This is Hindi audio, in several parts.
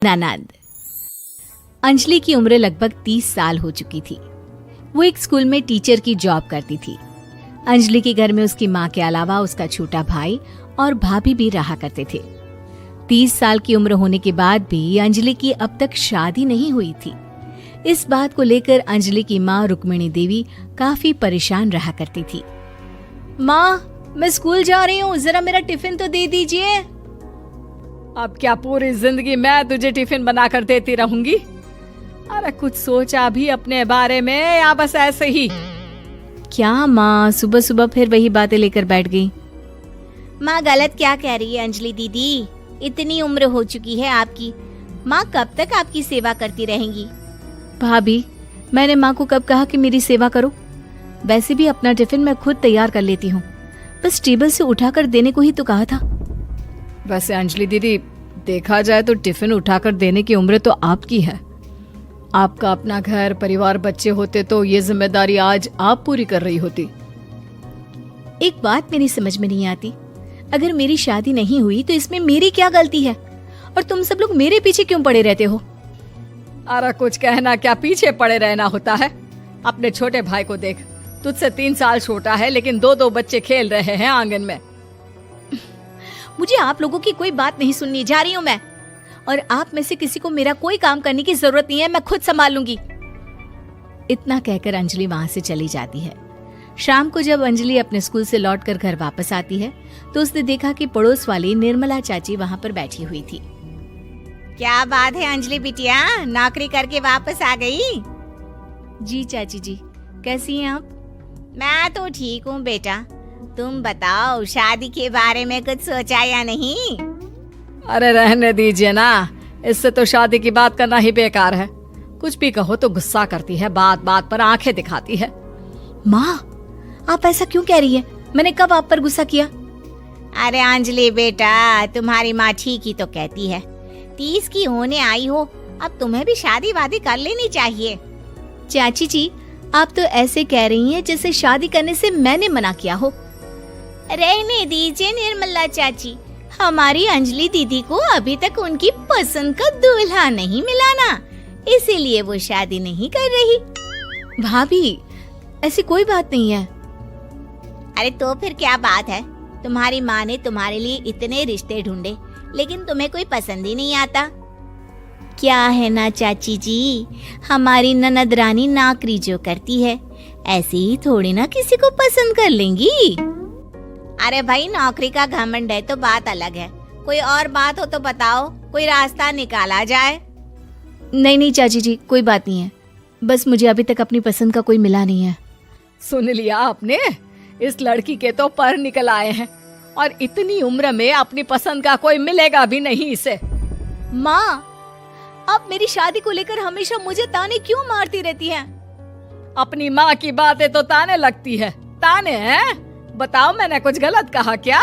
ननद। अंजलि की उम्र लगभग 30 साल हो चुकी थी। वो एक स्कूल में टीचर की जॉब करती थी। अंजलि के घर में उसकी माँ के अलावा उसका छोटा भाई और भाभी भी रहा करते थे। 30 साल की उम्र होने के बाद भी अंजलि की अब तक शादी नहीं हुई थी। इस बात को लेकर अंजलि की माँ रुक्मिणी देवी काफी परेशान रहा करती थी। माँ, मैं स्कूल जा रही हूँ, जरा मेरा टिफिन तो दे दीजिए। अब क्या पूरी जिंदगी मैं तुझे टिफिन बनाकर देती रहूंगी? अरे कुछ सोचा भी अपने बारे में या बस ऐसे ही? क्या माँ, सुबह सुबह फिर वही बातें लेकर बैठ गई। माँ गलत क्या कह रही है अंजलि दीदी? इतनी उम्र हो चुकी है आपकी, माँ कब तक आपकी सेवा करती रहेंगी? भाभी, मैंने माँ को कब कहा कि मेरी सेवा करो? वैसे भी अपना टिफिन मैं खुद तैयार कर लेती हूँ, बस टेबल से उठाकर देने को ही तो कहा था। वैसे अंजलि दीदी, देखा जाए तो टिफिन उठाकर देने की उम्र तो आपकी है। आपका अपना घर परिवार बच्चे होते तो ये जिम्मेदारी आज आप पूरी कर रही होती। एक बात मेरी समझ में नहीं आती, अगर मेरी शादी नहीं हुई तो इसमें मेरी क्या गलती है और तुम सब लोग मेरे पीछे क्यों पड़े रहते हो? अरे कुछ कहना क्या पीछे पड़े रहना होता है? अपने छोटे भाई को देख, तुझसे 3 साल छोटा है लेकिन 2-2 बच्चे खेल रहे हैं आंगन में। मुझे आप लोगों की कोई बात नहीं सुननी, जा रही हूँ मैं। और आप में से किसी को मेरा कोई काम करने की जरूरत नहीं है, मैं खुद संभाल लूंगी। इतना कहकर अंजलि वहां से चली जाती है। शाम को जब अंजलि अपने स्कूल से लौटकर घर वापस आती है तो उसने देखा कि पड़ोस वाली निर्मला चाची वहां पर बैठी हुई थी। क्या बात है अंजलि बिटिया, नौकरी करके वापस आ गई? जी चाची जी, कैसी हैं आप? मैं तो ठीक हूँ बेटा, तुम बताओ शादी के बारे में कुछ सोचा या नहीं? अरे रहने दीजिए ना, इससे तो शादी की बात करना ही बेकार है। कुछ भी कहो तो गुस्सा करती है, बात बात पर आंखें दिखाती है। माँ, आप ऐसा क्यों कह रही है? मैंने कब आप पर गुस्सा किया? अरे अंजलि बेटा, तुम्हारी माँ ठीक ही तो कहती है। 30 की होने आई हो, अब तुम्हें भी शादी वादी कर लेनी चाहिए। चाची जी, आप तो ऐसे कह रही हैं जैसे शादी करने से मैंने मना किया हो। रहने दीजिए निर्मला चाची, हमारी अंजलि दीदी को अभी तक उनकी पसंद का दूल्हा नहीं मिला ना, इसीलिए वो शादी नहीं कर रही। भाभी, ऐसी कोई बात नहीं है। अरे तो फिर क्या बात है? तुम्हारी माँ ने तुम्हारे लिए इतने रिश्ते ढूंढे लेकिन तुम्हें कोई पसंद ही नहीं आता। क्या है ना चाची जी, हमारी ननद रानी नौकरी जो करती है ऐसे ही थोड़ी ना किसी को पसंद कर लेंगी। अरे भाई, नौकरी का घमंड है तो बात अलग है, कोई और बात हो तो बताओ, कोई रास्ता निकाला जाए। नहीं नहीं चाची जी, कोई बात नहीं है, बस मुझे अभी तक अपनी पसंद का कोई मिला नहीं है। सुन लिया आपने? इस लड़की के तो पर निकल आए हैं और इतनी उम्र में अपनी पसंद का कोई मिलेगा भी नहीं इसे। माँ, आप मेरी शादी को लेकर हमेशा मुझे ताने क्यों मारती रहती हैं? अपनी माँ की बातें तो ताने लगती है। ताने हैं? बताओ, मैंने कुछ गलत कहा क्या?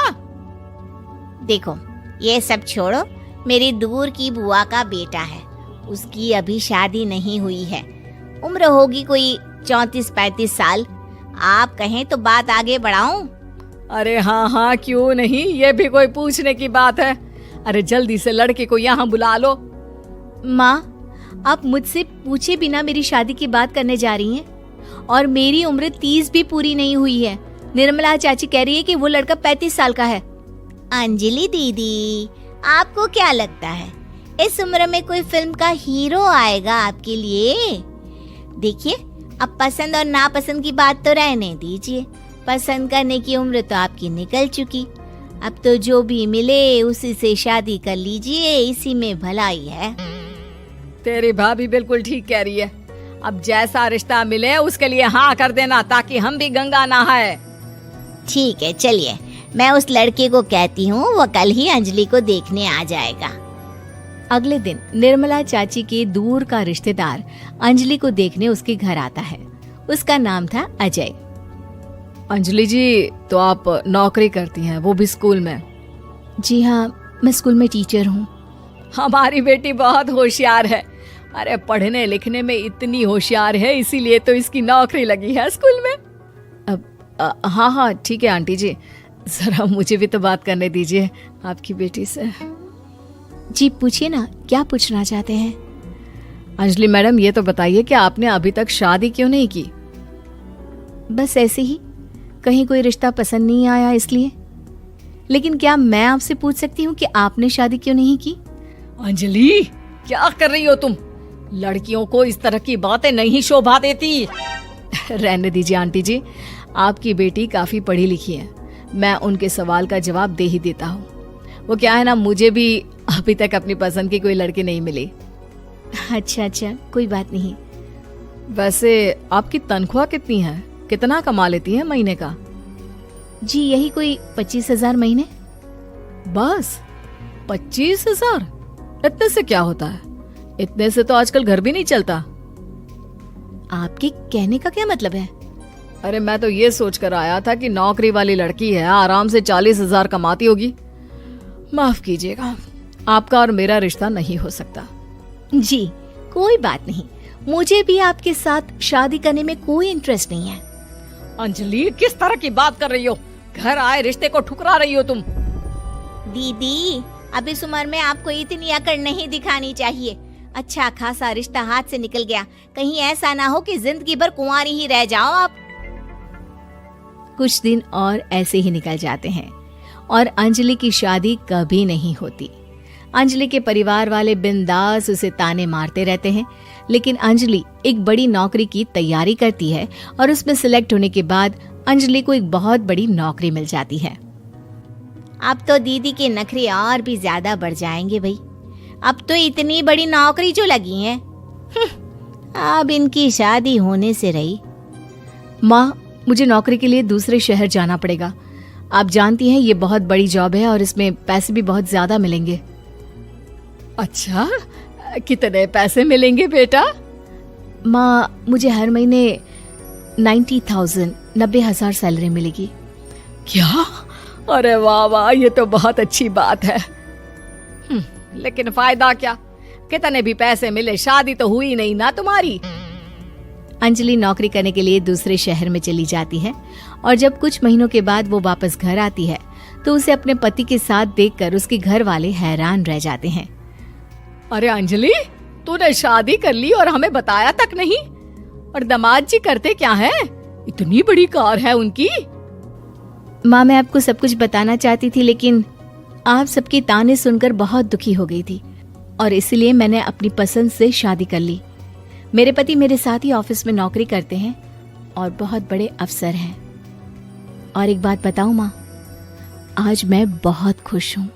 देखो, ये सब छोड़ो, मेरी दूर की बुआ का बेटा है, उसकी अभी शादी नहीं हुई है, उम्र होगी कोई 34-35 साल। आप कहें तो बात आगे बढ़ाऊं? अरे हाँ हाँ, क्यों नहीं, ये भी कोई पूछने की बात है। अरे जल्दी से लड़के को यहाँ बुला लो। माँ, आप मुझसे पूछे बिना मेरी शादी की बात करने जा रही हैं और मेरी उम्र 30 भी पूरी नहीं हुई है। निर्मला चाची कह रही है कि वो लड़का 35 साल का है। अंजलि दीदी, आपको क्या लगता है इस उम्र में कोई फिल्म का हीरो आएगा आपके लिए? देखिए, अब पसंद और नापसंद की बात तो रहने दीजिए, पसंद करने की उम्र तो आपकी निकल चुकी। अब तो जो भी मिले उसी से शादी कर लीजिए, इसी में भलाई है। तेरी भाभी बिल्कुल ठीक कह रही है। अब जैसा रिश्ता मिले उसके लिए हाँ कर देना, ताकि हम भी गंगा नहाए। ठीक है, चलिए मैं उस लड़के को कहती हूँ, वो कल ही अंजलि को देखने आ जाएगा। अगले दिन निर्मला चाची के दूर का रिश्तेदार अंजलि को देखने उसके घर आता है। उसका नाम था अजय। अंजलि जी, तो आप नौकरी करती हैं, वो भी स्कूल में? जी हाँ, मैं स्कूल में टीचर हूँ। हमारी बेटी बहुत होशियार है। अरे पढ़ने लिखने में इतनी होशियार है, इसीलिए तो इसकी नौकरी लगी है स्कूल में। हाँ हाँ ठीक है आंटी जी, जरा मुझे भी तो बात करने दीजिए आपकी बेटी से। जी पूछिए ना, क्या पूछना चाहते हैं? अंजलि मैडम, ये तो बताइए कि आपने अभी तक शादी क्यों नहीं की? बस ऐसे ही, कहीं कोई रिश्ता पसंद नहीं आया इसलिए। लेकिन क्या मैं आपसे पूछ सकती हूँ कि आपने शादी क्यों नहीं की? अंजलि, क्या कर रही हो तुम? लड़कियों को इस तरह की बातें नहीं शोभा देती। रहने दीजिए आंटी जी, आपकी बेटी काफी पढ़ी लिखी है, मैं उनके सवाल का जवाब दे ही देता हूँ। वो क्या है ना, मुझे भी अभी तक अपनी पसंद की कोई लड़की नहीं मिली। अच्छा, कोई बात नहीं। वैसे आपकी तनख्वाह कितनी है? कितना कमा लेती है महीने का? जी यही कोई 25,000 महीने। बस 25,000? इतने से क्या होता है? इतने से तो आजकल घर भी नहीं चलता। आपके कहने का क्या मतलब है? अरे मैं तो ये सोच कर आया था कि नौकरी वाली लड़की है, आराम से 40,000 कमाती होगी। माफ कीजिएगा, आपका और मेरा रिश्ता नहीं हो सकता। जी कोई बात नहीं, मुझे भी आपके साथ शादी करने में कोई इंटरेस्ट नहीं है। अंजलि, किस तरह की बात कर रही हो? घर आए रिश्ते को ठुकरा रही हो तुम। दीदी, अब इस उम्र में आपको इतनी अकड़ नहीं दिखानी चाहिए। अच्छा खासा रिश्ता हाथ से निकल गया, कहीं ऐसा ना हो कि जिंदगी भर कुंवारी ही रह जाओ आप। कुछ दिन और ऐसे ही निकल जाते हैं और अंजलि की शादी कभी नहीं होती। अंजलि के परिवार वाले बिंदास उसे ताने मारते रहते हैं, लेकिन अंजलि एक बड़ी नौकरी की तैयारी करती है और उसमें सिलेक्ट होने के बाद अंजलि को एक बहुत बड़ी नौकरी मिल जाती है। अब तो दीदी के नखरे और भी ज्यादा बढ़ जाएंगे भाई। अब तो इतनी बड़ी नौकरी जो लगी है, अब इनकी शादी होने से रही। माँ, मुझे नौकरी के लिए दूसरे शहर जाना पड़ेगा। आप जानती हैं ये बहुत बड़ी जॉब है और इसमें पैसे भी बहुत ज्यादा मिलेंगे। अच्छा, कितने पैसे मिलेंगे बेटा? माँ, मुझे हर महीने 90,000 सैलरी मिलेगी। क्या? अरे वाह वाह, ये तो बहुत अच्छी बात है। लेकिन फायदा क्या? कितने भी पैसे मिले, शादी तो हुई नहीं ना तुम्हारी। अंजलि नौकरी करने के लिए दूसरे शहर में चली जाती है और जब कुछ महीनों के बाद वो वापस घर आती है तो उसे अपने पति के साथ देखकर उसके घर वाले हैरान रह जाते हैं। अरे अंजलि, तूने शादी कर ली और हमें बताया तक नहीं। और दामाद जी करते क्या है? इतनी बड़ी कार है उनकी। माँ, मैं आपको सब कुछ बताना चाहती थी, लेकिन आप सबके ताने सुनकर बहुत दुखी हो गई थी और इसलिए मैंने अपनी पसंद से शादी कर ली। मेरे पति मेरे साथ ही ऑफिस में नौकरी करते हैं और बहुत बड़े अफसर हैं। और एक बात बताऊं माँ, आज मैं बहुत खुश हूँ।